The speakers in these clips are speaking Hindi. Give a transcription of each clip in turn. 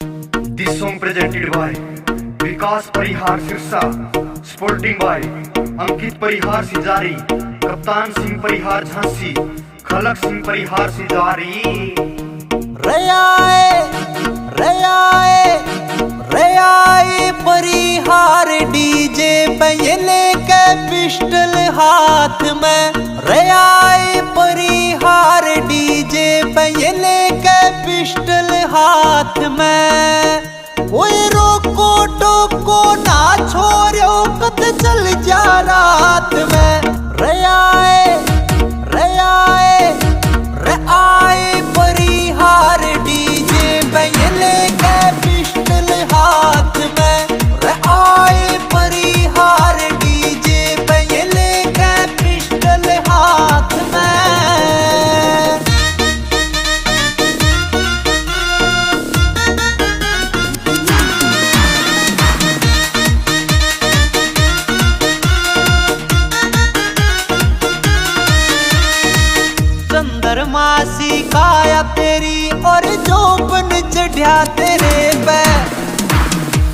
This song presented by Vikas Parihar Sirsa, supporting by Ankit Parihar सिजारी, कप्तान सिंह परिहार झांसी, खलक सिंह परिहार सिजारी। रयाए परिहार डीजे पे लेके पिस्टल हाथ में, रयाए परिहार डीजे पे लेके पिस्टल हाथ में। ओए रोको टोको ना छोड़ो कद चल जा रात में। रयाए परिहार डीजे पे लेके पिस्टल हाथ में, रयाए परिहार डीजे पे लेके पिस्टल हाथ में। चंद्रमासी काया तेरी और जोबन चढ़िया तेरे पे,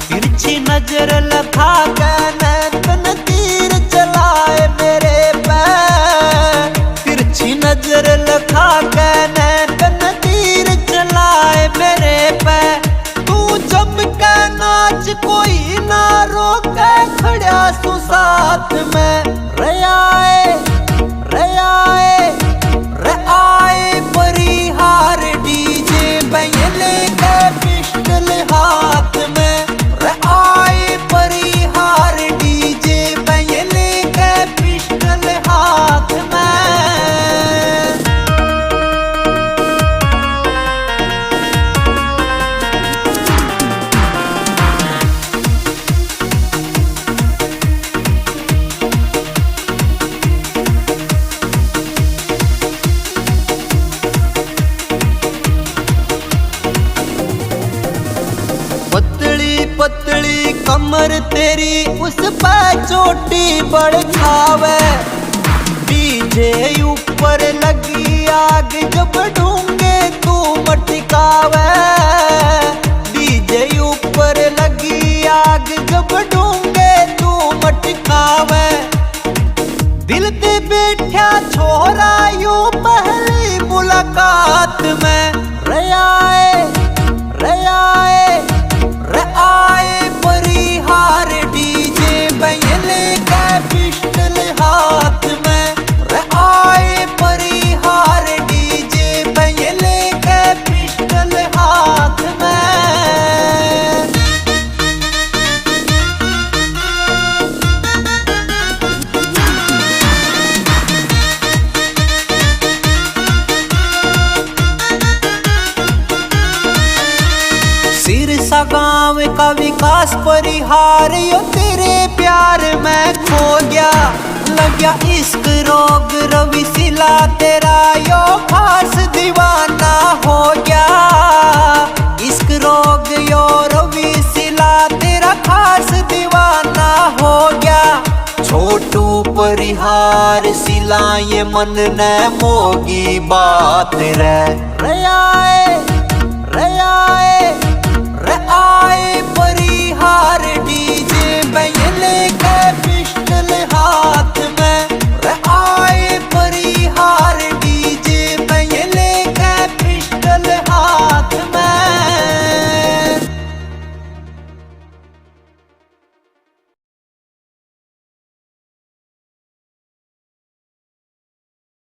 तिरछी नजर लखा के तन तीर चलाए मेरे पे, तिरछी नजर लखा के तन तीर चलाए मेरे पे। तू जम के नाच कोई ना रोके खड़ा सु साथ में। रयाए परिहार डीजे पे लेके पिस्टल हाथ में, रयाए परिहार डीजे पे लेके पिस्टल हाथ में। पतली कमर तेरी उस पे चोटी बढ़ खावे, डीजे ऊपर लगी आग जब ढूंगे तू मटकावे, डीजे ऊपर लगी आग जब ढूंगे तू मटकावे। दिल ते बैठा छोरा यू पहली मुलाकात में। रयाए परिहार डीजे पे लेके पिस्टल हाथ में, रयाए परिहार डीजे पे लेके पिस्टल हाथ में। सिरसा गाँव का विकास परिहार यो तेरे प्यार में खो गया, लग गया इश्क रोग रवि सिला तेरा यो खास दीवाना हो गया। इश्क रोग यो रवि सिला तेरा खास दीवाना हो गया। छोटू परिहार सिला ये मन ने मोगी बात रे। रयाए परिहार डीजे पे लेके पिस्टल हाथ में, रयाए परिहार डीजे पे लेके पिस्टल हाथ में।